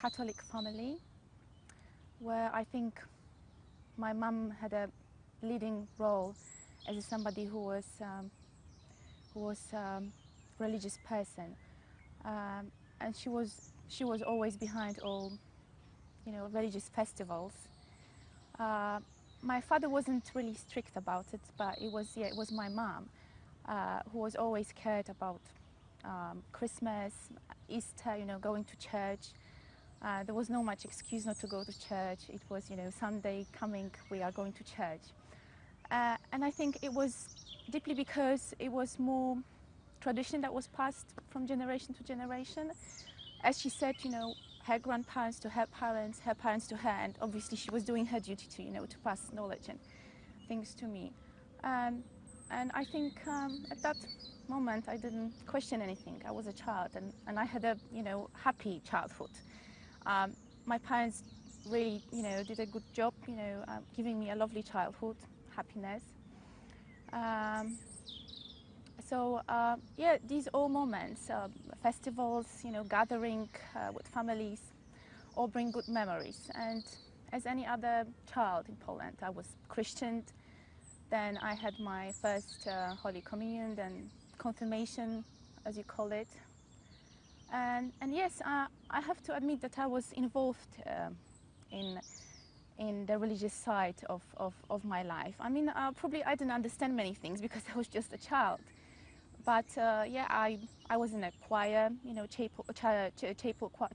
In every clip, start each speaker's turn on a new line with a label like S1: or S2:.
S1: Catholic family where I think my mum had a leading role as somebody who was religious person, and she was always behind all religious festivals. My father wasn't really strict about it, but it was my mum who was always cared about Christmas, Easter, going to church. There was no much excuse not to go to church. It was, Sunday coming, we are going to church. And I think it was deeply because it was more tradition that was passed from generation to generation. As she said, her grandparents to her parents to her, and obviously she was doing her duty to pass knowledge and things to me. And I think at that moment I didn't question anything. I was a child, and I had a, happy childhood. My parents really, did a good job, giving me a lovely childhood, happiness. Yeah, these all moments, festivals, gathering with families, all bring good memories. And as any other child in Poland, I was Christianed. Then I had my first Holy Communion, then confirmation, as you call it. And yes, I have to admit that I was involved in the religious side of my life. I mean, probably I didn't understand many things because I was just a child. But yeah, I was in a choir,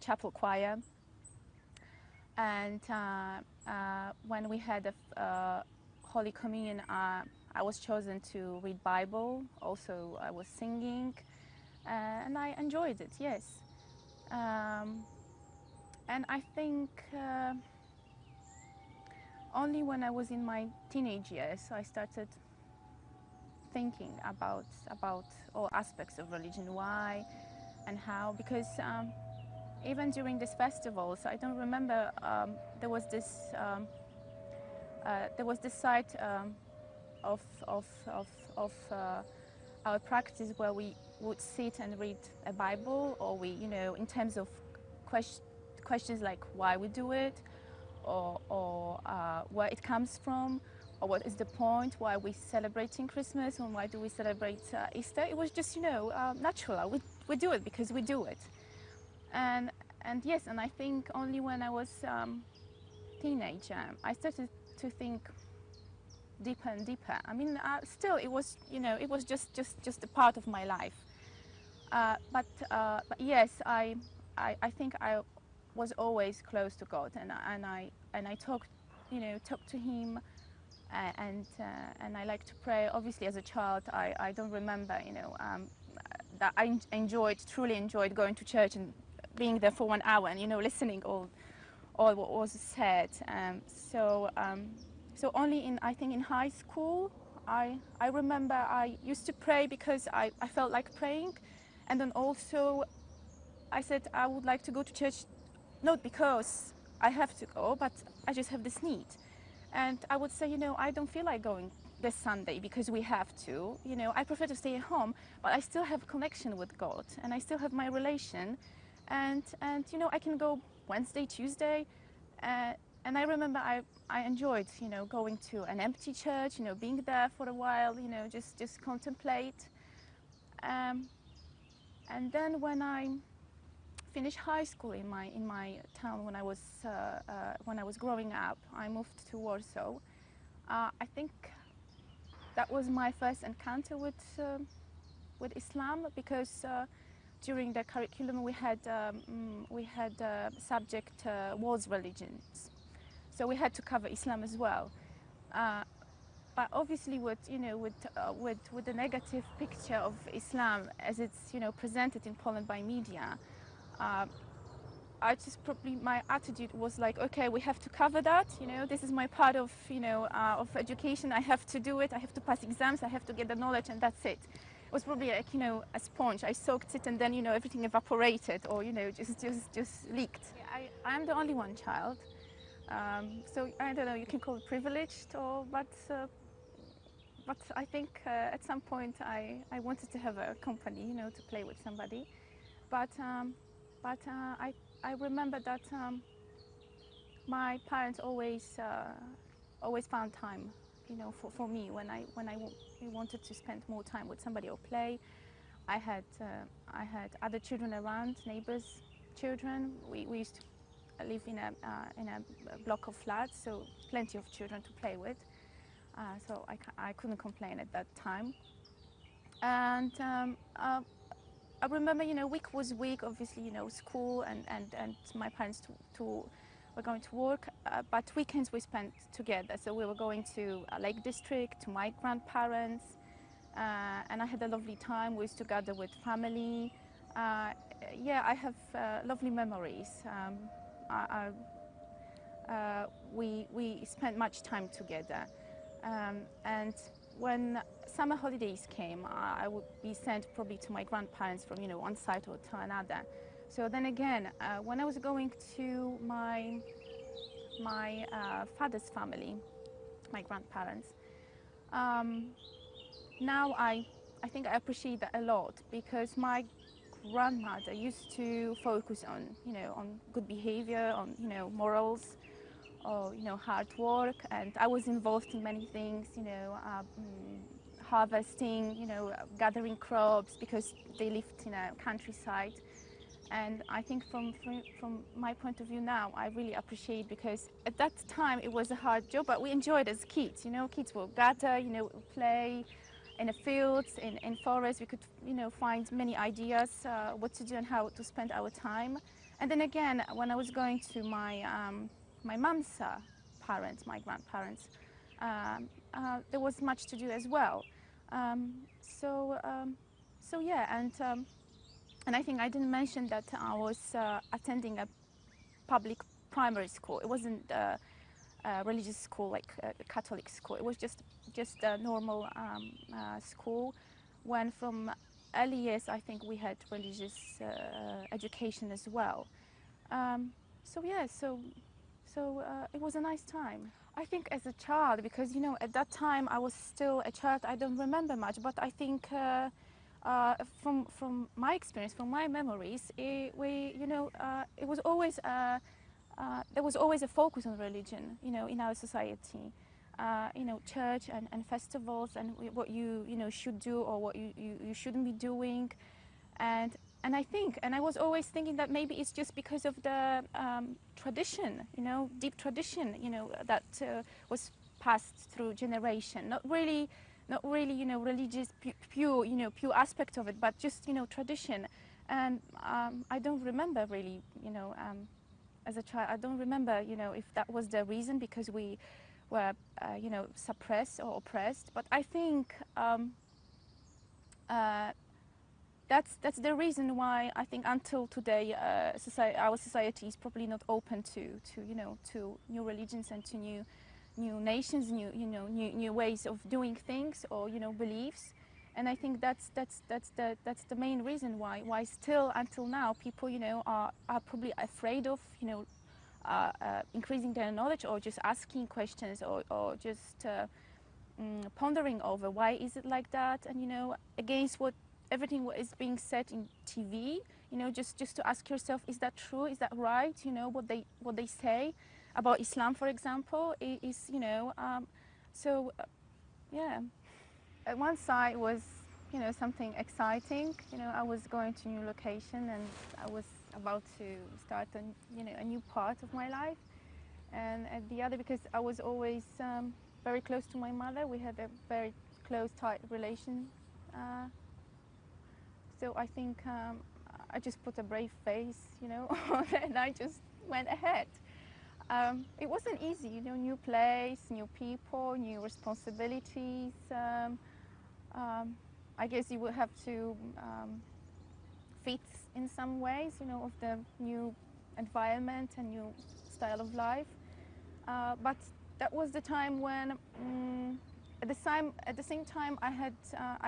S1: chapel choir. And when we had a Holy Communion, I was chosen to read Bible. Also, I was singing. And I enjoyed it, yes. And I think only when I was in my teenage years I started thinking about all aspects of religion, why and how, because even during these festivals, I don't remember, there was this side of, of, of, of our practice where we would sit and read a Bible, or we, in terms of questions like why we do it, or where it comes from, or what is the point, why we're celebrating Christmas, and why do we celebrate Easter. It was just, natural. We do it because we do it. And yes, and I think only when I was teenager, I started to think deeper and deeper. I mean, still, it was, it was just a part of my life. But yes, I think I was always close to God, and I talked, talked to Him, and I like to pray. Obviously, as a child, I don't remember, that I truly enjoyed going to church and being there for 1 hour and, listening all what was said. So only I think in high school, I remember I used to pray because I felt like praying. And then also I said I would like to go to church, not because I have to go, but I just have this need. And I would say, I don't feel like going this Sunday because we have to. I prefer to stay at home, but I still have a connection with God, and I still have my relation. And I can go Wednesday, Tuesday. And I remember I enjoyed, going to an empty church, being there for a while, just contemplate. And then when I finished high school in my town, when I was growing up, I moved to Warsaw. I think that was my first encounter with Islam, because during the curriculum we had subject world religions, so we had to cover Islam as well. But obviously, with the negative picture of Islam as it's presented in Poland by media, I just probably, my attitude was like, okay, we have to cover that. This is my part of of education. I have to do it. I have to pass exams. I have to get the knowledge, and that's it. It was probably like a sponge. I soaked it, and then everything evaporated, or just leaked. I'm the only one child. So I don't know, you can call it privileged, but I think at some point I wanted to have a company, to play with somebody. But I remember that my parents always found time, for me when we wanted to spend more time with somebody or play. I had other children around, neighbors' children. We used to live in a block of flats, so plenty of children to play with. So I couldn't complain at that time. And I remember, week was week, obviously, school and my parents were going to work, but weekends we spent together. So we were going to Lake District, to my grandparents, and I had a lovely time. We used to gather with family. Yeah, I have lovely memories. We spent much time together. And when summer holidays came, I would be sent probably to my grandparents from, one side or to another. So then again, when I was going to my father's family, my grandparents, now I think I appreciate that a lot, because my grandmother used to focus on, on good behavior, on, morals, or, hard work, and I was involved in many things, harvesting, gathering crops, because they lived in a countryside. And I think from my point of view now, I really appreciate, because at that time it was a hard job, but we enjoyed it as kids. Kids will gather, play in the fields, in forests. We could, find many ideas what to do and how to spend our time. And then again, when I was going to my mom's parents, my grandparents, there was much to do as well. So yeah, and I think I didn't mention that I was attending a public primary school. It wasn't a religious school like a Catholic school. It was just a normal school. When from early years, I think we had religious education as well. So yeah, so it was a nice time. I think as a child, because at that time I was still a child, I don't remember much, but I think from my experience, from my memories, it was always there was always a focus on religion, in our society. Church and festivals, and what you should do or what you shouldn't be doing, and I was always thinking that maybe it's just because of the tradition, deep tradition, that was passed through generation. Not really, religious, pure aspect of it, but just, tradition. And I don't remember really, as a child, I don't remember, if that was the reason, because we were, suppressed or oppressed. But I think that's the reason why I think until today, our society is probably not open to new religions and to new nations, new ways of doing things, or beliefs. And I think that's the main reason why still until now people are probably afraid of increasing their knowledge, or just asking questions, or just pondering over why is it like that, and against everything what is being said in TV, just to ask yourself, is that true? Is that right? What they say about Islam, for example, is yeah. At one side was something exciting. I was going to a new location, and I was about to start a new part of my life. And at the other, because I was always very close to my mother, we had a very close, tight relation. So I think I just put a brave face, and I just went ahead. It wasn't easy, new place, new people, new responsibilities. I guess you would have to fit in some ways, of the new environment and new style of life. But that was the time when, at the same time, I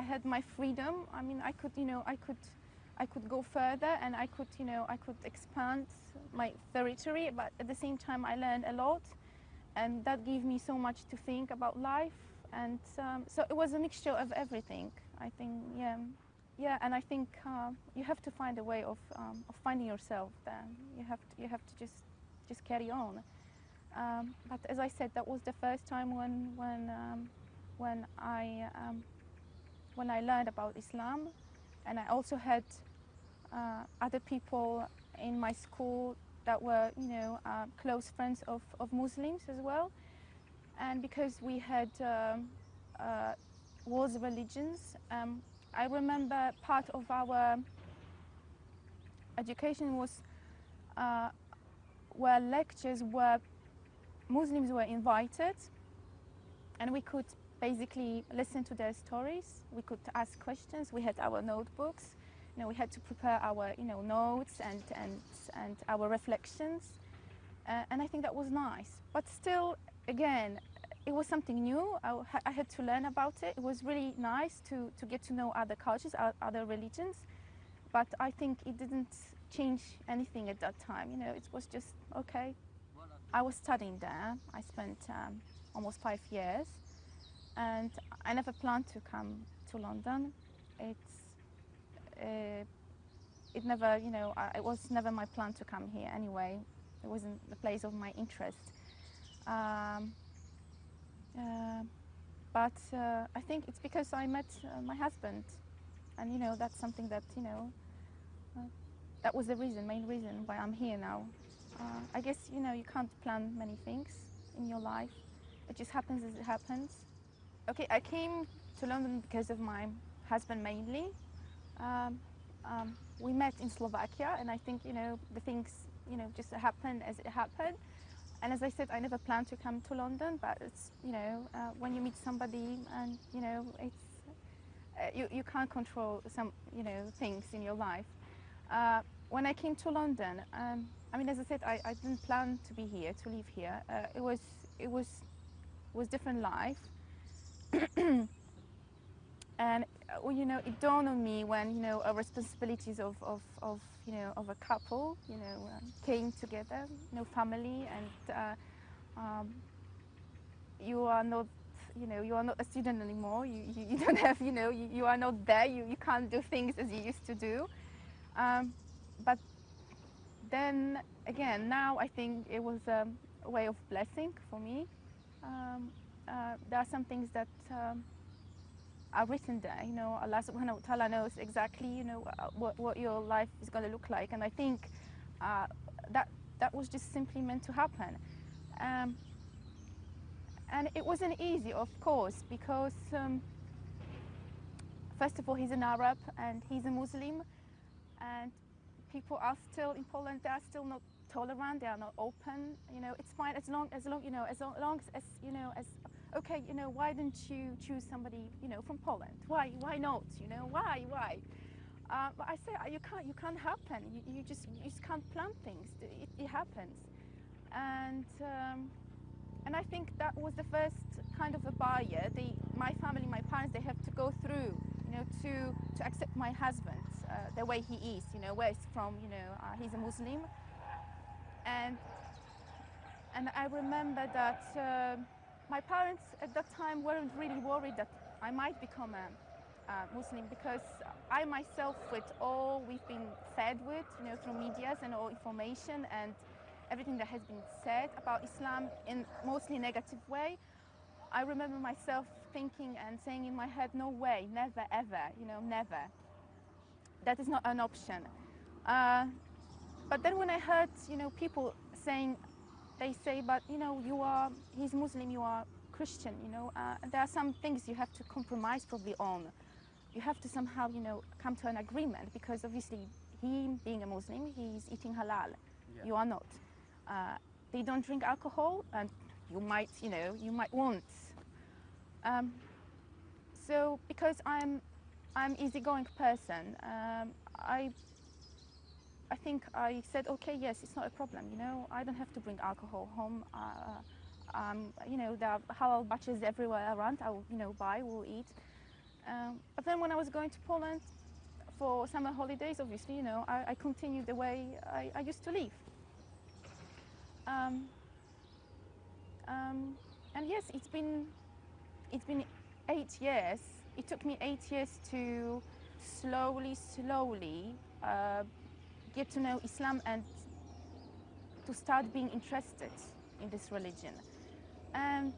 S1: had my freedom. I mean, I could go further, and I could expand my territory. But at the same time, I learned a lot, and that gave me so much to think about life. And so it was a mixture of everything, I think. Yeah. yeah, and I think you have to find a way of finding yourself. Then you have to just carry on. But as I said, that was the first time when I learned about Islam, and I also had other people in my school that were, close friends of Muslims as well. And because we had wars of religions, I remember part of our education was where lectures where Muslims were invited, and we could basically listen to their stories. We could ask questions. We had our notebooks. We had to prepare our, notes and our reflections. And I think that was nice. But still, again, it was something new. I had to learn about it. It was really nice to get to know other cultures, other religions. But I think it didn't change anything at that time. It was just, okay. I was studying there. I spent almost 5 years. And I never planned to come to London. It never, it was never my plan to come here anyway. It wasn't the place of my interest. Um, but I think it's because I met my husband, and that's something that that was the main reason why I'm here now. I guess you can't plan many things in your life. It just happens as it happens. Okay, I came to London because of my husband mainly. We met in Slovakia, and I think the things just happened as it happened. And as I said, I never planned to come to London, but it's when you meet somebody, and it's you can't control some things in your life. When I came to London, I mean, as I said, I didn't plan to be here, to live here. It was different life. And well, it dawned on me when responsibilities of of a couple came together, family, and you are not a student anymore. You don't have you are not there. You can't do things as you used to do. But then again, now I think it was a way of blessing for me. There are some things that are written there. Allah subhanahu wa ta'ala knows exactly, what your life is going to look like. And I think that was just simply meant to happen. And it wasn't easy, of course, because first of all, he's an Arab and he's a Muslim. And people are still, in Poland, they are still not tolerant, they are not open. It's fine as long as okay, why didn't you choose somebody, from Poland? Why not? Why? But I say you can't happen. You just can't plan things. It happens, and I think that was the first kind of a barrier. My family, my parents, they have to go through, to accept my husband the way he is, where he's from. He's a Muslim, and I remember that. My parents at that time weren't really worried that I might become a Muslim, because I myself, with all we've been fed with, through medias and all information and everything that has been said about Islam in mostly negative way, I remember myself thinking and saying in my head, no way, never, ever, never. That is not an option. But then when I heard, people saying, they say, but he's Muslim, you are Christian, there are some things you have to compromise probably on. You have to somehow, come to an agreement, because obviously he, being a Muslim, he's eating halal. Yeah. You are not. They don't drink alcohol, and you might want. So because I'm easygoing person, I think I said, okay, yes, it's not a problem, I don't have to bring alcohol home. There are halal batches everywhere around. I will, buy, will eat. But then when I was going to Poland for summer holidays, obviously, I continued the way I used to live. And yes, it's been 8 years. It took me 8 years to slowly get to know Islam and to start being interested in this religion. And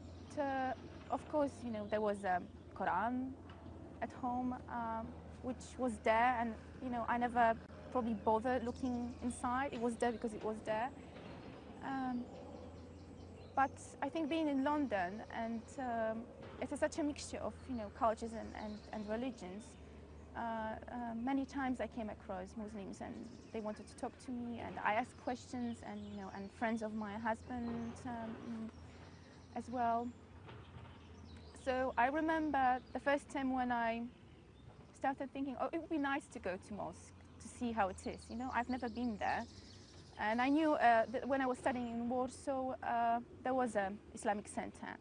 S1: of course, there was a Quran at home, which was there, and I never probably bothered looking inside. It was there because it was there. But I think being in London, and it's such a mixture of cultures and religions. Many times I came across Muslims and they wanted to talk to me, and I asked questions, and and friends of my husband as well. So I remember the first time when I started thinking, oh, it would be nice to go to mosque to see how it is. I've never been there. And I knew that when I was studying in Warsaw, there was an Islamic center.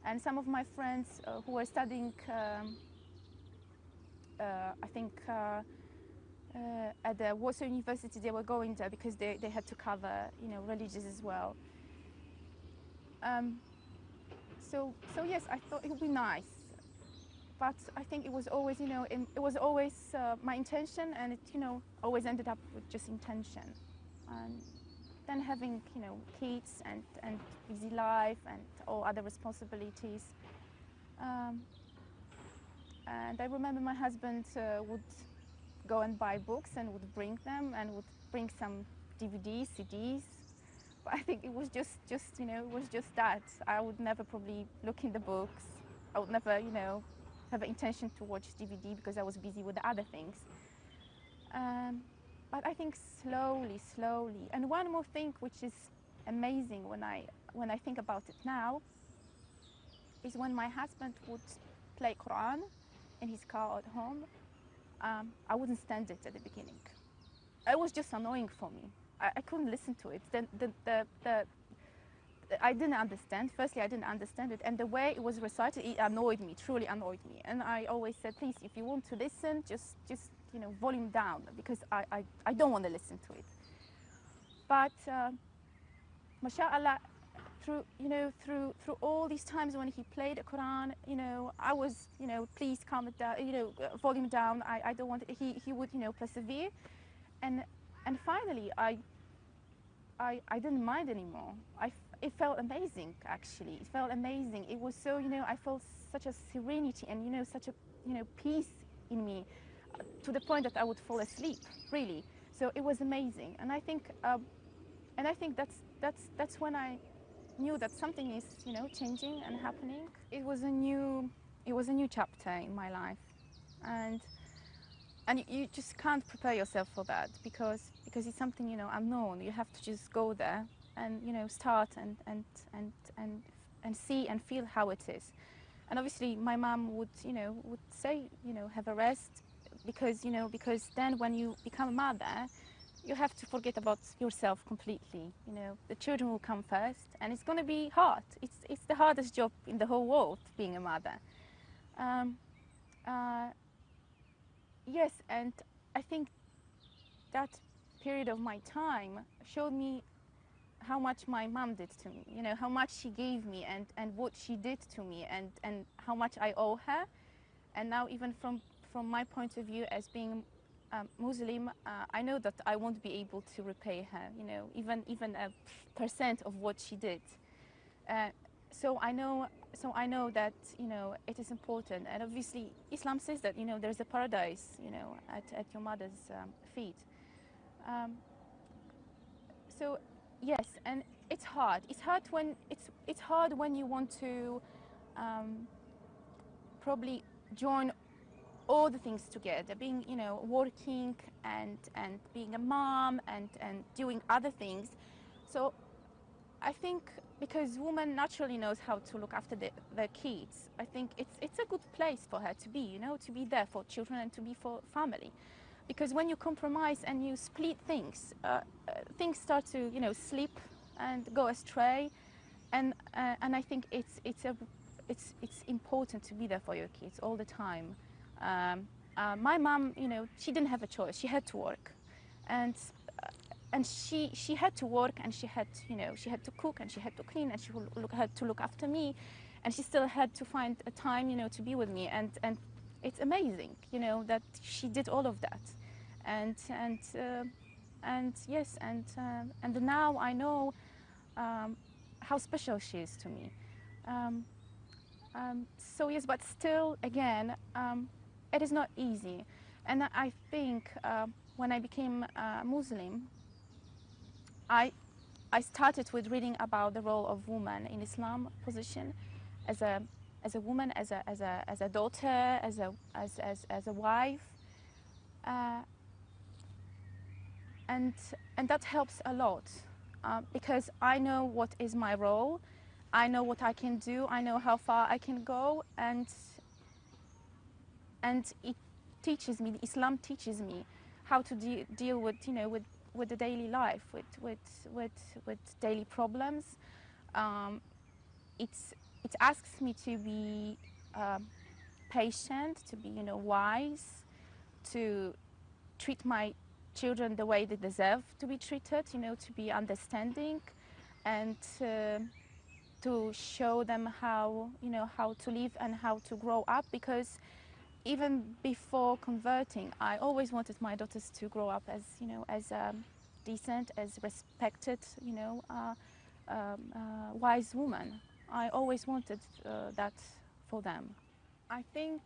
S1: And some of my friends who were studying, I think, at the Warsaw University, they were going there because they had to cover, religions as well. So yes, I thought it would be nice. But I think it was always, it was always my intention, and it, always ended up with just intention. And then having, kids and busy life and all other responsibilities. And I remember my husband would go and buy books and would bring them, and would bring some DVDs, CDs. But I think it was just it was just that. I would never probably look in the books. I would never, have an intention to watch DVD because I was busy with the other things. But I think slowly, and one more thing which is amazing when I think about it now, is when my husband would play Quran in his car at home. I wouldn't stand it at the beginning. It was just annoying for me. I couldn't listen to it. I didn't understand. Firstly, I didn't understand it, and the way it was recited, it annoyed me, truly annoyed me. And I always said, please, if you want to listen, just volume down, because I don't want to listen to it. But mashallah, through all these times when he played the Quran, I was, please calm it down, volume down. I don't want it. He would, persevere, and finally I didn't mind anymore. It felt amazing, actually. It felt amazing. It was so, I felt such a serenity and, such a, peace in me, to the point that I would fall asleep, really. So it was amazing. And I think that's when I knew that something is, changing and happening. It was a new chapter in my life. And you just can't prepare yourself for that, because it's something, unknown. You have to just go there and, start and see and feel how it is. And obviously my mom would say, have a rest, because then when you become a mother, you have to forget about yourself completely. The children will come first, and it's going to be hard. It's the hardest job in the whole world, being a mother. Yes, and I think that period of my time showed me how much my mom did to me, how much she gave me, and what she did to me, and how much I owe her. And now, even from my point of view as being Muslim, I know that I won't be able to repay her, even a percent of what she did. So I know that it is important, and obviously Islam says that there's a paradise at your mother's feet. So yes, and it's hard. It's hard when you want to probably join all the things together, being working and being a mom and doing other things. So I think because woman naturally knows how to look after their kids, I think it's a good place for her to be, to be there for children and to be for family. Because when you compromise and you split things, things start to slip and go astray, and I think it's important to be there for your kids all the time. My mom, she didn't have a choice. She had to work, and she had to work, and she had she had to cook, and she had to clean, and she had to look after me, and she still had to find a time to be with me, and it's amazing, you know, that she did all of that. And yes, and now I know how special she is to me. Um, so yes, but still, again, it is not easy. And I think when I became Muslim, I I started with reading about the role of woman in Islam position as a woman, as a daughter, as a wife, uh, and that helps a lot because I know what is my role, I know what I can do, I know how far I can go, and it teaches me, Islam teaches me how to deal with, you know, with the daily life, with daily problems. Um, it asks me to be patient, to be, you know, wise, to treat my children the way they deserve to be treated, you know, to be understanding, and to show them how, you know, how to live and how to grow up. Because even before converting, I always wanted my daughters to grow up as, you know, as decent, as respected, you know, wise woman. I always wanted that for them. I think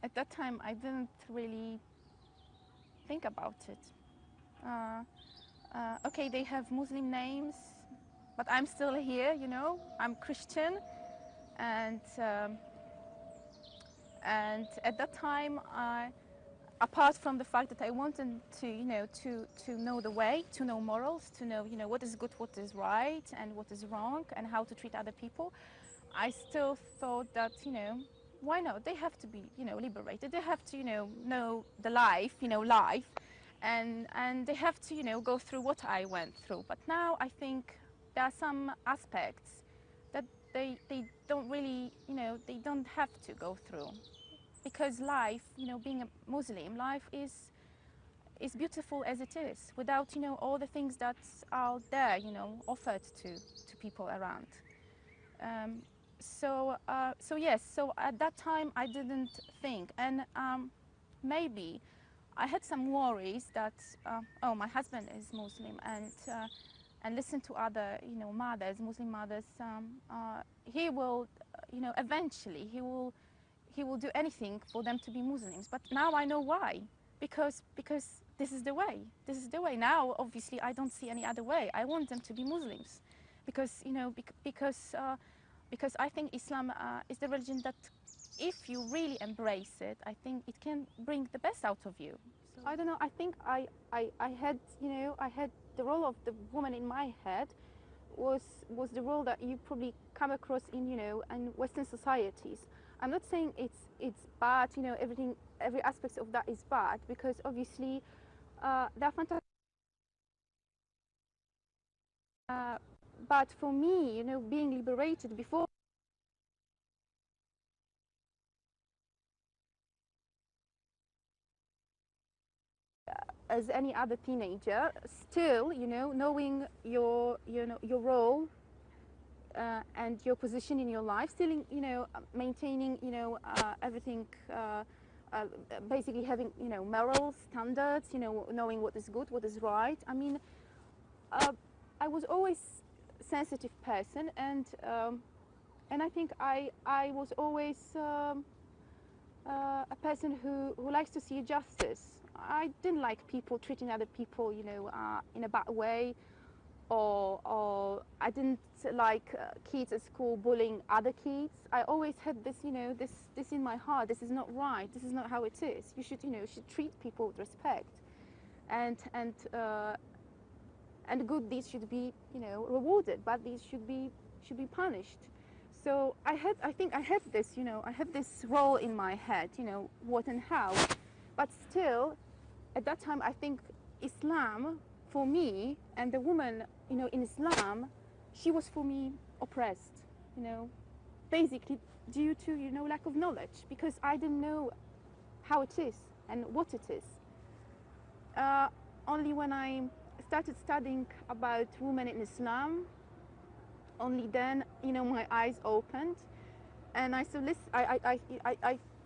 S1: at that time I didn't really think about it. Okay, they have Muslim names, but I'm still here, you know. I'm Christian, and at that time, apart from the fact that I wanted to, you know, to know the way, to know morals, to know, you know, what is good, what is right, and what is wrong, and how to treat other people, I still thought that, you know, why not? They have to be, you know, liberated. They have to, you know the life, you know, life, and they have to, you know, go through what I went through. But now I think there are some aspects that they don't really, you know, they don't have to go through, because life, you know, being a Muslim, life is beautiful as it is, without, you know, all the things that are there, you know, offered to people around. Um, so yes, so at that time I didn't think, and maybe I had some worries that, oh, my husband is Muslim, and listen to other, you know, mothers, Muslim mothers, he will, you know, eventually he will do anything for them to be Muslims. But now I know why, because this is the way. This is the way. Now, obviously, I don't see any other way. I want them to be Muslims, because, you know, because I think Islam is the religion that, if you really embrace it, I think it can bring the best out of you. So, I don't know. I think I had, you know, I had the role of the woman in my head was the role that you probably come across in, you know, in Western societies. I'm not saying it's bad, you know, every aspect of that is bad, because obviously they're fantastic. But for me, you know, being liberated before, as any other teenager, still, you know, knowing your, you know, your role and your position in your life, still, you know, maintaining, you know, everything, basically having, you know, moral standards, you know, knowing what is good, what is right. I mean, I was always a sensitive person, and I think I was always a person who likes to see justice. I didn't like people treating other people, you know, in a bad way, or I didn't like kids at school bullying other kids. I always had this, you know, this in my heart. This is not right. This is not how it is. You should, you know, should treat people with respect, and good deeds should be, you know, rewarded. Bad deeds should be punished. So I think I have this, you know, I have this role in my head, you know, what and how. But still, at that time, I think Islam, for me, and the woman, you know, in Islam, she was for me oppressed, you know, basically due to, you know, lack of knowledge, because I didn't know how it is and what it is. Only when I started studying about women in Islam, only then, you know, my eyes opened, and I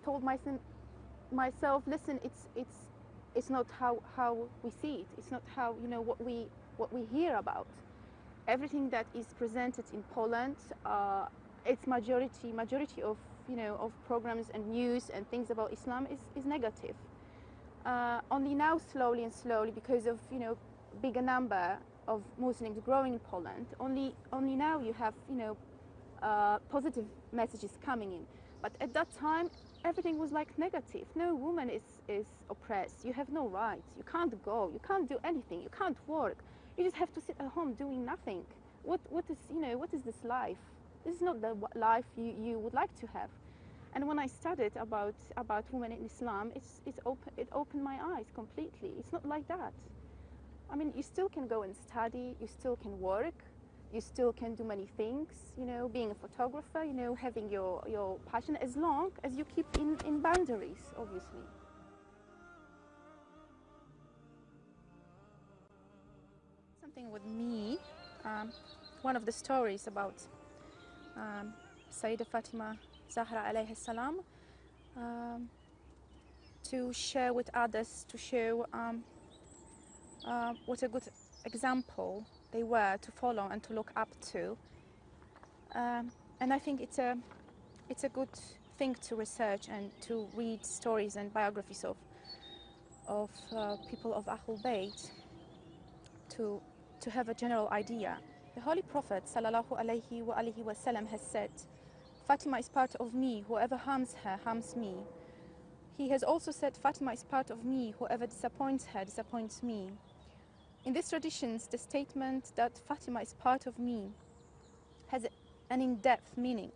S1: told myself, listen, it's not how we see it. It's not how, you know, what we hear about. Everything that is presented in Poland, its majority of, you know, of programs and news and things about Islam is negative. Only now, slowly and slowly, because of, you know, bigger number of Muslims growing in Poland, only now you have, you know, positive messages coming in. But at that time, everything was like negative. No woman is oppressed. You have no rights. You can't go. You can't do anything. You can't work. You just have to sit at home doing nothing. What is, you know, what is this life? This is not the life you would like to have. And when I studied about women in Islam, it opened my eyes completely. It's not like that. I mean, you still can go and study. You still can work. You still can do many things, you know, being a photographer, you know, having your passion, as long as you keep in boundaries, obviously. Something with me, one of the stories about Sayyidah Fatima Zahra alayhi salam, to share with others, to show what a good example they were to follow and to look up to. And I think it's a good thing to research and to read stories and biographies of people of Ahlulbayt to have a general idea. The Holy Prophet sallallahu alaihi wasallam has said, "Fatima is part of me. Whoever harms her harms me." He has also said, "Fatima is part of me. Whoever disappoints her disappoints me." In these traditions, the statement that Fatima is part of me has an in-depth meaning.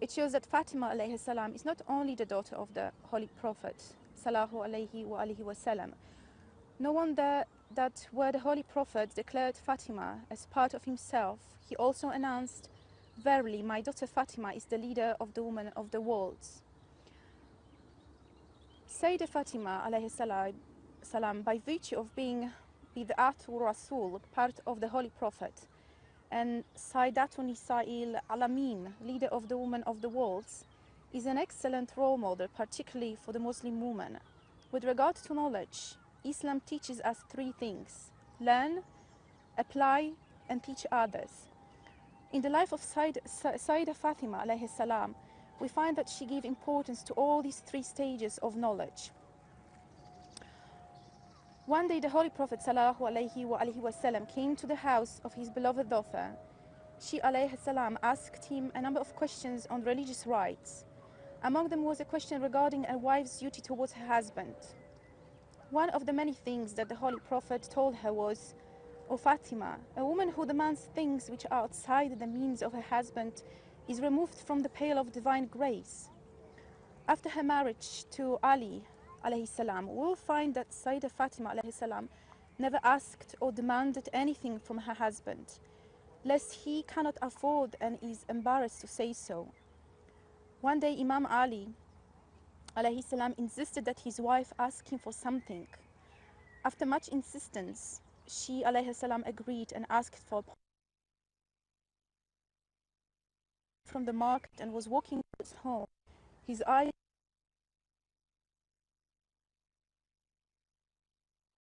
S1: It shows that Fatima alayhi salam is not only the daughter of the Holy Prophet sallallahu alaihi wasallam. No wonder that where the Holy Prophet declared Fatima as part of himself, he also announced, "Verily, my daughter Fatima is the leader of the women of the worlds." Sayyidah Fatima alayhi salam, by virtue of being Bid'atu Rasul, part of the Holy Prophet, and Sayyidatu Nisa'il Alamin, leader of the women of the worlds, is an excellent role model, particularly for the Muslim woman. With regard to knowledge, Islam teaches us three things: learn, apply, and teach others. In the life of Sayyidah Fatima alayhi salam, we find that she gave importance to all these three stages of knowledge. One day the Holy Prophet sallallahu alaihi wasallam came to the house of his beloved daughter. She alayhi salam asked him a number of questions on religious rights. Among them was a question regarding a wife's duty towards her husband. One of the many things that the Holy Prophet told her was, "O Fatima, a woman who demands things which are outside the means of her husband is removed from the pale of divine grace." After her marriage to Ali alayhi salam, we'll find that Sayyidah Fatima alayhi salam never asked or demanded anything from her husband, lest he cannot afford and is embarrassed to say so. One day Imam Ali alayhi salam insisted that his wife ask him for something. After much insistence, she alayhi salam agreed and asked for from the market and was walking towards home. His eyes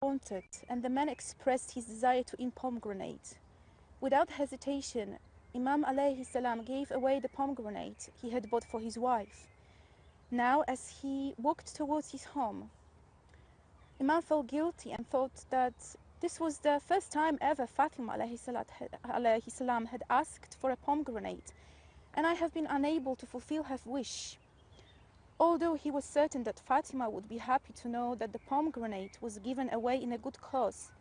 S1: wanted, and the man expressed his desire to eat pomegranate. Without hesitation, Imam alayhi salam gave away the pomegranate he had bought for his wife. Now, as he walked towards his home, Imam felt guilty and thought that this was the first time ever Fatima alayhi salam had asked for a pomegranate, and I have been unable to fulfill her wish. Although he was certain that Fatima would be happy to know that the pomegranate was given away in a good cause,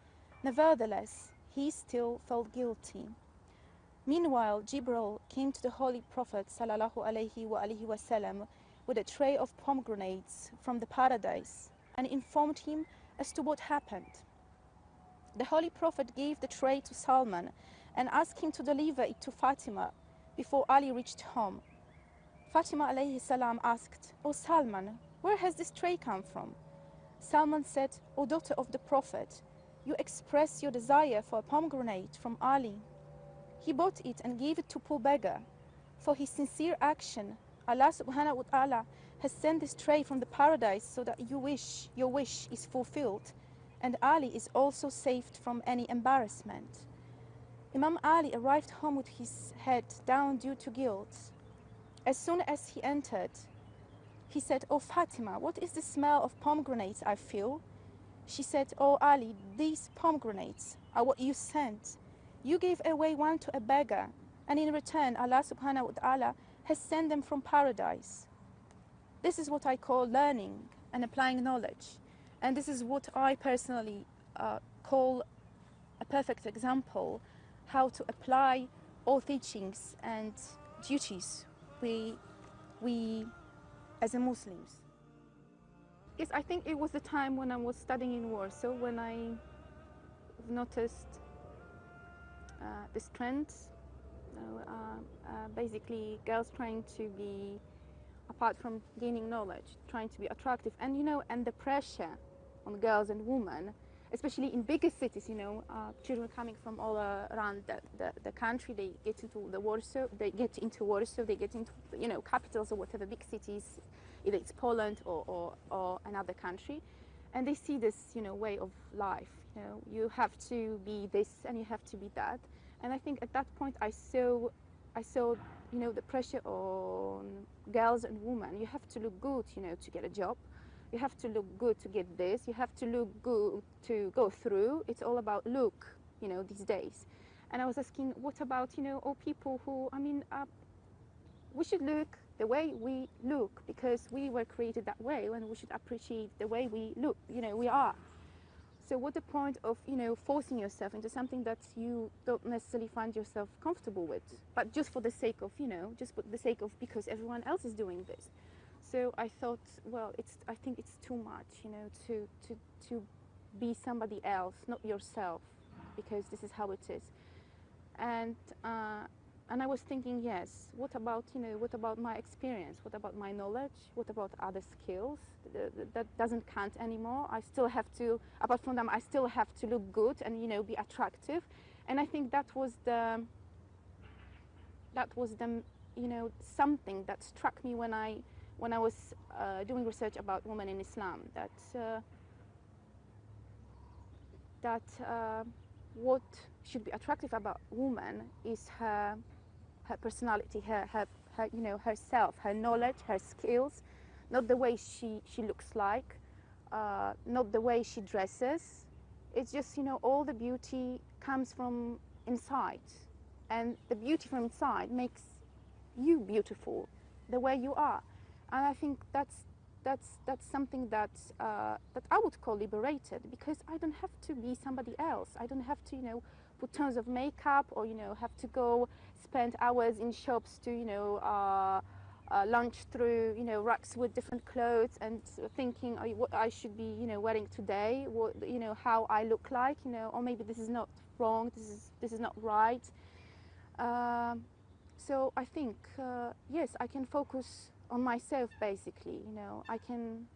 S1: nevertheless, he still felt guilty. Meanwhile, Jibril came to the Holy Prophet sallallahu alaihi wasallam with a tray of pomegranates from the paradise and informed him as to what happened. The Holy Prophet gave the tray to Salman and asked him to deliver it to Fatima before Ali reached home. Fatima alayhi salam asked, "O Salman, where has this tray come from?" Salman said, "O daughter of the Prophet, you express your desire for a pomegranate from Ali. He bought it and gave it to poor beggar. For his sincere action, Allah subhanahu wa ta'ala has sent this tray from the paradise so that your wish is fulfilled, and Ali is also saved from any embarrassment. Imam Ali arrived home with his head down due to guilt. As soon as he entered, he said, "Oh Fatima, what is the smell of pomegranates I feel?" She said, "Oh Ali, these pomegranates are what you sent. You gave away one to a beggar, and in return Allah subhanahu wa ta'ala has sent them from paradise." This is what I call learning and applying knowledge. And this is what I personally call a perfect example how to apply all teachings and duties we as a Muslims. Yes, I think it was the time when I was studying in Warsaw when I noticed this trend. Basically, girls trying to be, apart from gaining knowledge, trying to be attractive, and and the pressure on girls and women, especially in bigger cities. Children coming from all around the country, they get into Warsaw, they get into capitals or whatever big cities, either it's Poland or another country, and they see this way of life. You have to be this and you have to be that, and I think at that point I saw the pressure on girls and women. You have to look good, to get a job. You have to look good to get this. You have to look good to go through. It's all about look, these days. And I was asking, what about, all people who, we should look the way we look because we were created that way, and we should appreciate the way we look, we are. So what's the point of, forcing yourself into something that you don't necessarily find yourself comfortable with, but just for the sake of, because everyone else is doing this. So I thought, well, I think it's too much, to be somebody else, not yourself, because this is how it is. And I was thinking, yes, what about my experience? What about my knowledge? What about other skills? That doesn't count anymore. I still have to, apart from them, I still have to look good and, be attractive. And I think that was the something that struck me when I was doing research about women in Islam, that what should be attractive about woman is her personality, her herself, her knowledge, her skills, not the way she looks like, not the way she dresses. It's just, all the beauty comes from inside, and the beauty from inside makes you beautiful the way you are. And I think that's something that I would call liberated, because I don't have to be somebody else. I don't have to, put tons of makeup, or have to go spend hours in shops to lunch through racks with different clothes and thinking what I should be wearing today, what how I look like, or maybe this is not wrong, this is not right. So I think yes, I can focus on myself basically. I can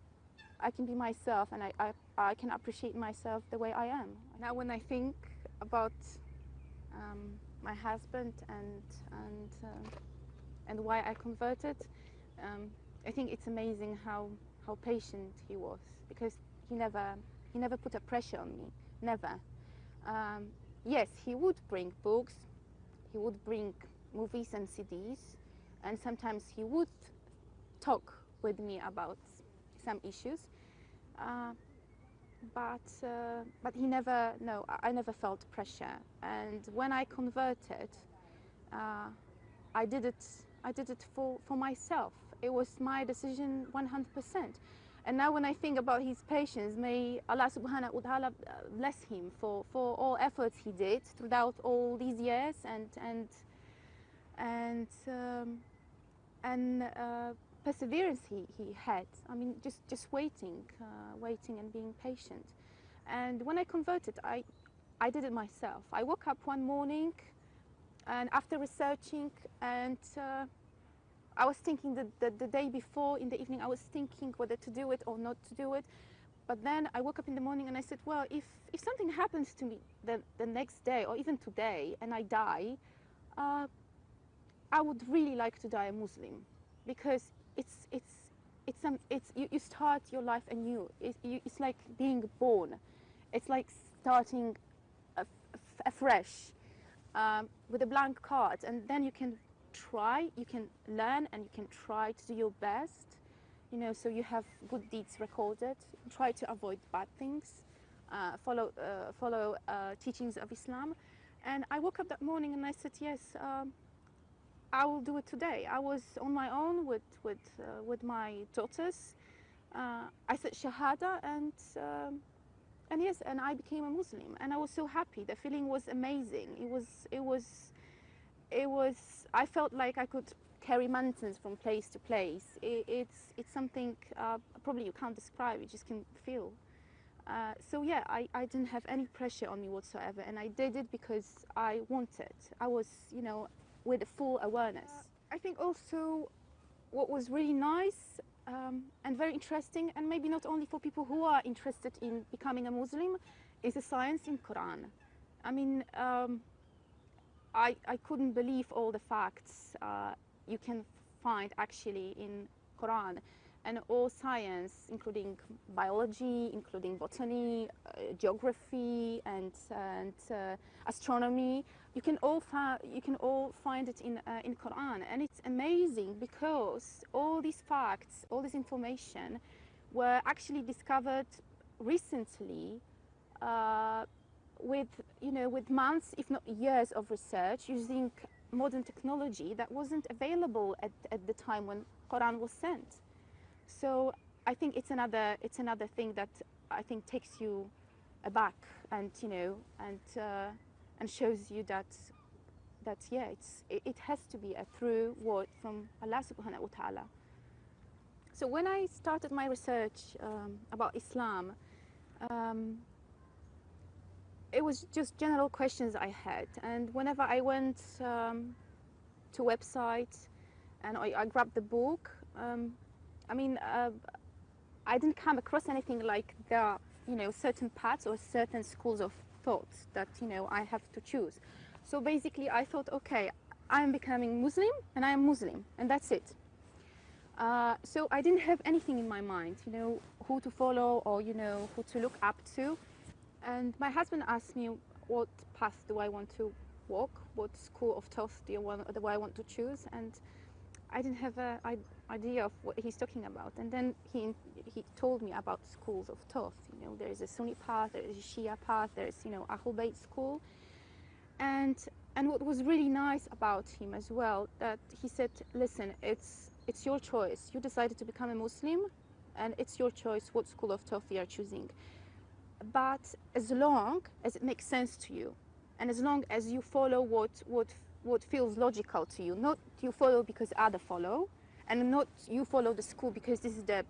S1: be myself, and I can appreciate myself the way I am. Now when I think about my husband and why I converted, I think it's amazing how patient he was, because he never put a pressure on me, never. Yes, he would bring books, he would bring movies and CDs, and sometimes he would talk with me about some issues, but he never, no, I never felt pressure. And when I converted, I did it for myself. It was my decision 100%. And now when I think about his patience, may Allah subhanahu wa ta'ala bless him for all efforts he did throughout all these years, and perseverance he had. I mean, just waiting and being patient. And when I converted, I did it myself. I woke up one morning, and after researching, and I was thinking the day before in the evening, I was thinking whether to do it or not to do it. But then I woke up in the morning and I said, well, if something happens to me the next day or even today and I die, I would really like to die a Muslim, because it's
S2: you start your life anew. It's like being born. It's like starting afresh with a blank card, and then you can try, you can learn, and you can try to do your best. You know, so you have good deeds recorded. Try to avoid bad things. Follow teachings of Islam. And I woke up that morning and I said, yes, I will do it today. I was on my own with my daughters. I said Shahada, and yes, and I became a Muslim, and I was so happy. The feeling was amazing. It was. I felt like I could carry mountains from place to place. It's something probably you can't describe. You just can feel. So yeah, I didn't have any pressure on me whatsoever, and I did it because I wanted. I was, you know, with full awareness. I think also what was really nice and very interesting, and maybe not only for people who are interested in becoming a Muslim, is the science in Quran. I mean, I couldn't believe all the facts you can find actually in Quran, and all science, including biology, including botany, geography, and astronomy. You can all find it in Quran, and it's amazing because all these facts, all this information, were actually discovered recently. With months, if not years of research using modern technology that wasn't available at the time when Quran was sent. So I think it's another thing that I think takes you aback, and and shows you that yeah, it has to be a true word from Allah subhanahu wa ta'ala. So when I started my research about Islam, it was just general questions I had, and whenever I went to websites and I grabbed the book, I didn't come across anything like there are, certain paths or certain schools of thought that, I have to choose. So basically I thought, okay, I am becoming Muslim and I am Muslim, and that's it. So I didn't have anything in my mind, who to follow or, who to look up to. And my husband asked me, what path do I want to walk? What school of thought do I want to choose? And I didn't have an idea of what he's talking about. And then he told me about schools of thought. There is a Sunni path, there is a Shia path, there is, Ahlulbayt school. And what was really nice about him as well, that he said, listen, it's your choice. You decided to become a Muslim, and it's your choice what school of thought you are choosing. But as long as it makes sense to you, and as long as you follow what feels logical to you, not you follow because others follow, and not you follow the school because this is the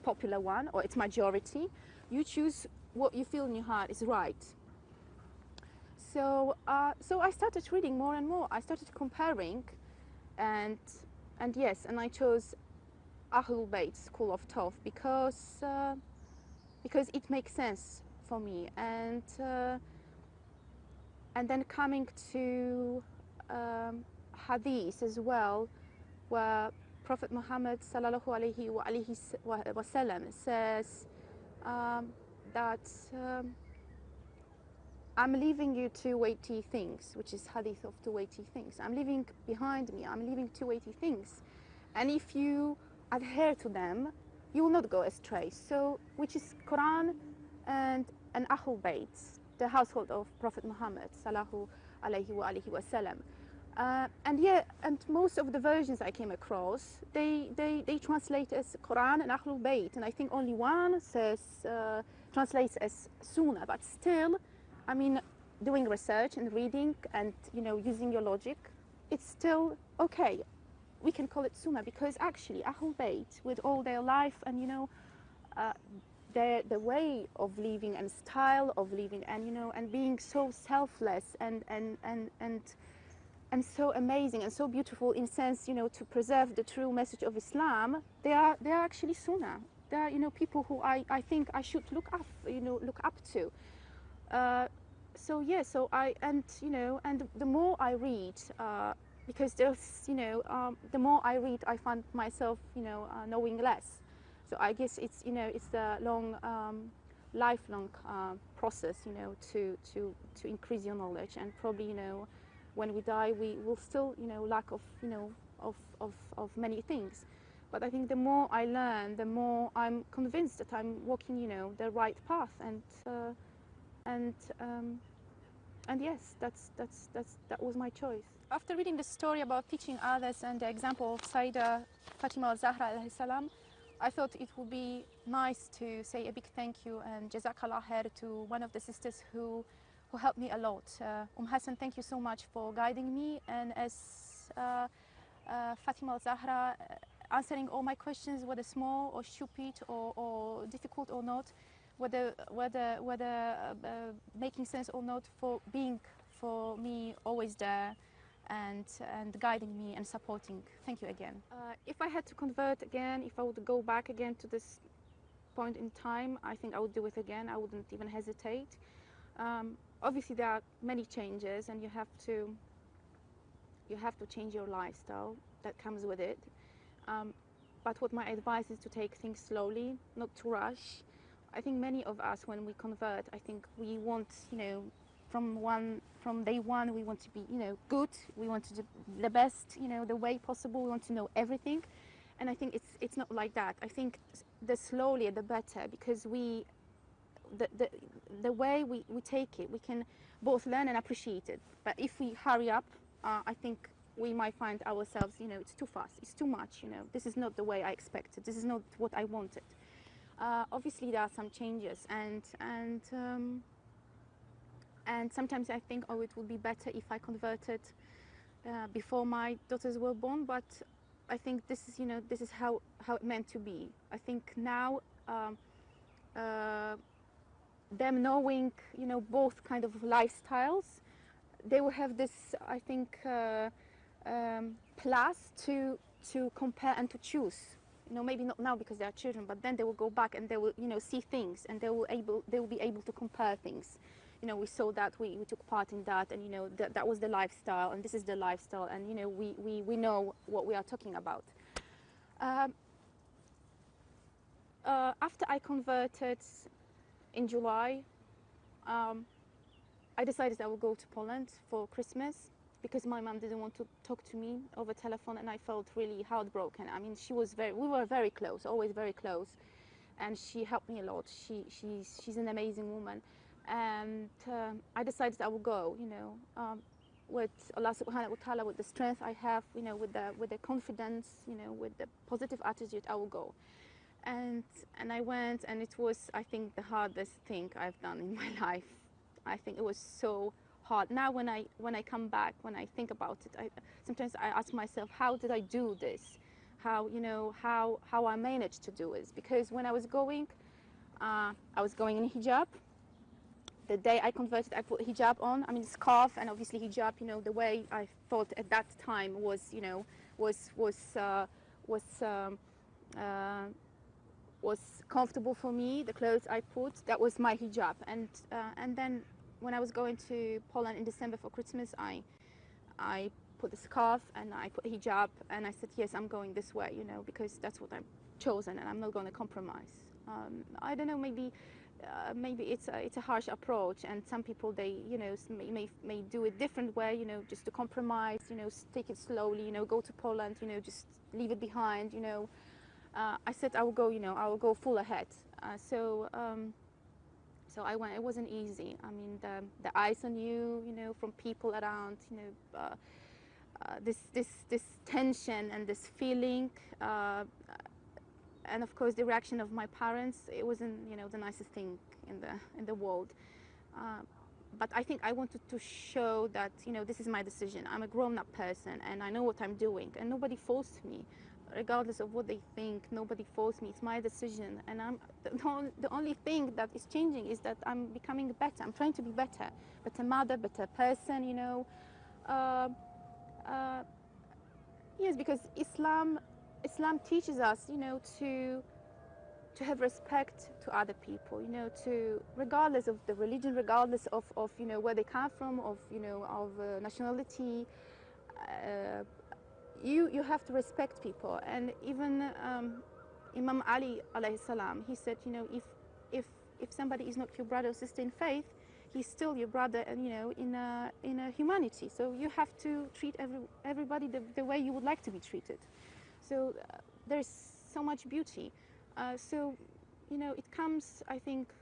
S2: popular one or it's majority. You choose what you feel in your heart is right. So I started reading more and more. I started comparing, and yes, and I chose Ahlulbayt school of thought because it makes sense for me. And then coming to hadith as well, where Prophet Muhammad sallallahu alaihi wasallam says that I'm leaving you two weighty things, which is hadith of two weighty things. I'm leaving behind me, I'm leaving two weighty things. And if you adhere to them, you will not go astray. So, which is Quran and Ahlulbayt, the household of Prophet Muhammad sallallahu alaihi wasallam. And most of the versions I came across, they translate as Quran and Ahlulbayt, and I think only one translates as Sunnah. But still, I mean, doing research and reading and using your logic, it's still okay. We can call it Sunnah because actually Ahlulbayt, with all their life and the way of living and style of living and being so selfless and so amazing and so beautiful in sense to preserve the true message of Islam, they are actually Sunnah. They are people who I think I should look up to. So yeah, so and the more I read, because there's, you know, the more I read, I find myself, you know, knowing less. So I guess it's, you know, it's the long, lifelong process, you know, to increase your knowledge. And probably, you know, when we die, we will still, you know, lack of, you know, of many things. But I think the more I learn, the more I'm convinced that I'm walking, you know, the right path. And and yes, that was my choice. After reading the story about teaching others and the example of Sayyidah Fatima al-Zahra alayhi salam, I thought it would be nice to say a big thank you and Jazakallah khair to one of the sisters who helped me a lot. Hassan, thank you so much for guiding me, and as Fatima al-Zahra, answering all my questions, whether small or stupid or difficult or not, whether making sense or not, for being for me always there and guiding me and supporting. Thank you again. If I had to convert again, if I would go back again to this point in time, I think I would do it again. I wouldn't even hesitate. Obviously there are many changes, and you have to change your lifestyle. That comes with it. But what my advice is to take things slowly, not to rush. I think many of us, when we convert, I think we want, you know, from day one, we want to be, you know, good. We want to do the best, you know, the way possible. We want to know everything, and I think it's not like that. I think the slowlier the better, because the way we take it, we can both learn and appreciate it. But if we hurry up, I think we might find ourselves, you know, it's too fast, it's too much, you know, this is not the way I expected, this is not what I wanted. Obviously there are some changes, and sometimes I think, oh, it would be better if I converted before my daughters were born, but I think this is, you know, this is how it meant to be. I think now them knowing, you know, both kind of lifestyles, they will have this, I think, plus to compare and to choose. You know, maybe not now because they are children, but then they will go back and they will, you know, see things, and they will be able to compare things. You know, we saw that, we took part in that, and you know, that was the lifestyle, and this is the lifestyle, and you know, we know what we are talking about. After I converted in July, I decided I would go to Poland for Christmas, because my mom didn't want to talk to me over telephone, and I felt really heartbroken. I mean, we were very close, always very close, and she helped me a lot. She's an amazing woman, and I decided I would go, you know, with Allah subhanahu wa ta'ala, with the strength I have, you know, with the confidence, you know, with the positive attitude, I will go. And I went, and it was, I think, the hardest thing I've done in my life. I think it was so hard. Now when I come back, when I think about it, sometimes I ask myself, how did I do this? How, you know, how I managed to do it? Because when I was going in hijab. The day I converted, I put hijab on. I mean, scarf and obviously hijab. You know, the way I thought at that time was, you know, was comfortable for me. The clothes I put, that was my hijab. And then when I was going to Poland in December for Christmas, I put the scarf and I put hijab, and I said, yes, I'm going this way, you know, because that's what I've chosen, and I'm not going to compromise. I don't know, maybe it's a harsh approach, and some people, they, you know, may do it different way, you know, just to compromise, you know, take it slowly, you know, go to Poland, you know, just leave it behind, you know. I said I will go, you know, I will go full ahead. So I went. It wasn't easy. I mean, the eyes on you, you know, from people around, you know, this tension and this feeling, and of course the reaction of my parents. It wasn't, you know, the nicest thing in the world. But I think I wanted to show that, you know, this is my decision. I'm a grown-up person, and I know what I'm doing, and nobody forced me. Regardless of what they think, nobody forced me. It's my decision, and the only thing that is changing is that I'm becoming better. I'm trying to be better mother, better person, you know. Yes, because Islam teaches us, you know, to have respect to other people, you know, to, regardless of the religion, regardless of you know, where they come from, of, you know, of nationality. you have to respect people. And even Imam Ali alayhi salam, he said, you know, if somebody is not your brother or sister in faith, he's still your brother, and you know, in a humanity. So you have to treat everybody the way you would like to be treated. So there's so much beauty. So you know, it comes, I think,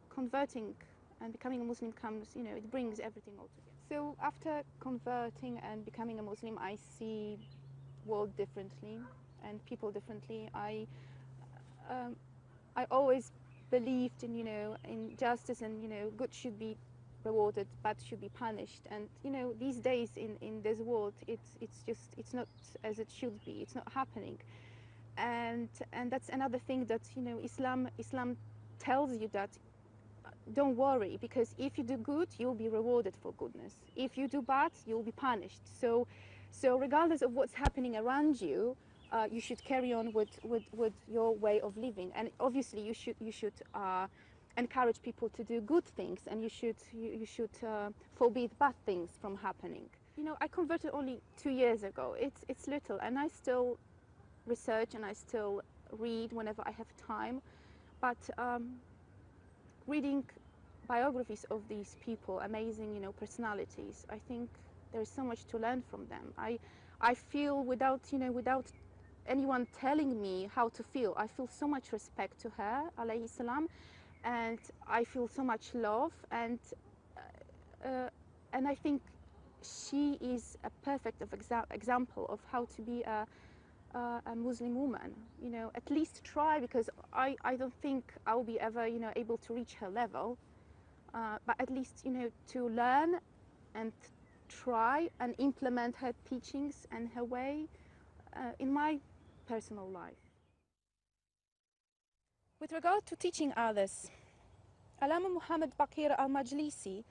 S2: converting and becoming a Muslim comes, you know, it brings everything all together. So after converting and becoming a Muslim, I see world differently and people differently. I always believed in, you know, in justice, and you know, good should be rewarded, bad should be punished. And you know, these days in this world, it's not as it should be. It's not happening. And that's another thing that, you know, Islam tells you that don't worry, because if you do good, you'll be rewarded for goodness. If you do bad, you'll be punished. So regardless of what's happening around you, you should carry on with your way of living. And obviously, you should encourage people to do good things, and you should forbid bad things from happening. You know, I converted only 2 years ago. It's little, and I still research and I still read whenever I have time. But reading biographies of these people, amazing, you know, personalities, I think there is so much to learn from them. I feel without anyone telling me how to feel, I feel so much respect to her, alayhi salam, and I feel so much love, and I think she is a perfect example of how to be a Muslim woman. You know, at least try, because I don't think I'll be ever, you know, able to reach her level, but at least, you know, to learn and try and implement her teachings and her way in my personal life.
S1: With regard to teaching others, Alama Muhammad Bakr al-Majlisi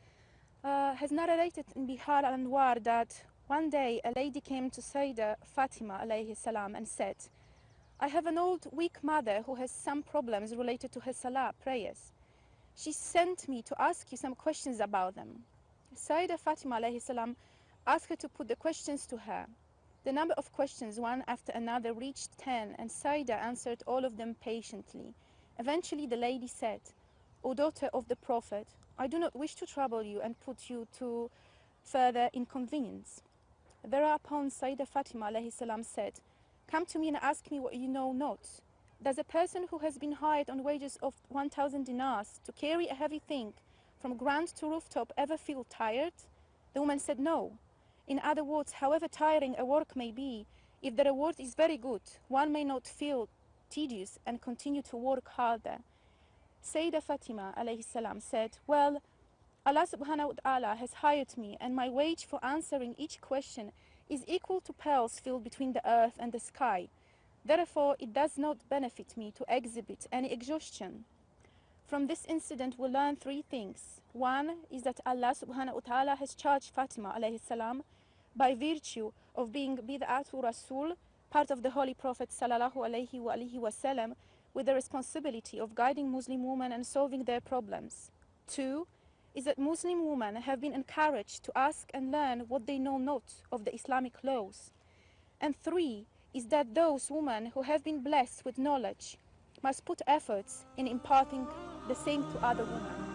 S1: has narrated in Bihar al-Anwar that one day a lady came to Sayyidah Fatima alayhi salam and said, I have an old weak mother who has some problems related to her salah prayers. She sent me to ask you some questions about them. Sayyidah Fatima alayhi salam asked her to put the questions to her. The number of questions, one after another, reached 10, and Sayyidah answered all of them patiently. Eventually the lady said, O daughter of the Prophet, I do not wish to trouble you and put you to further inconvenience. Thereupon Sayyidah Fatima alayhi salam said, come to me and ask me what you know not. Does a person who has been hired on wages of 1,000 dinars to carry a heavy thing from ground to rooftop ever feel tired? The woman said no. In other words, however tiring a work may be, if the reward is very good, one may not feel tedious and continue to work harder. Sayyidah Fatima alayhi salam said, well, Allah subhanahu wa ta'ala has hired me, and my wage for answering each question is equal to pearls filled between the earth and the sky. Therefore, it does not benefit me to exhibit any exhaustion. From this incident, we learn three things. One is that Allah subhanahu wa ta'ala has charged Fatima alayhi salam by virtue of being bid'atu Rasul, part of the Holy Prophet sallallahu alayhi wa alihi wasallam, with the responsibility of guiding Muslim women and solving their problems. Two is that Muslim women have been encouraged to ask and learn what they know not of the Islamic laws. And three is that those women who have been blessed with knowledge must put efforts in imparting the same to other women.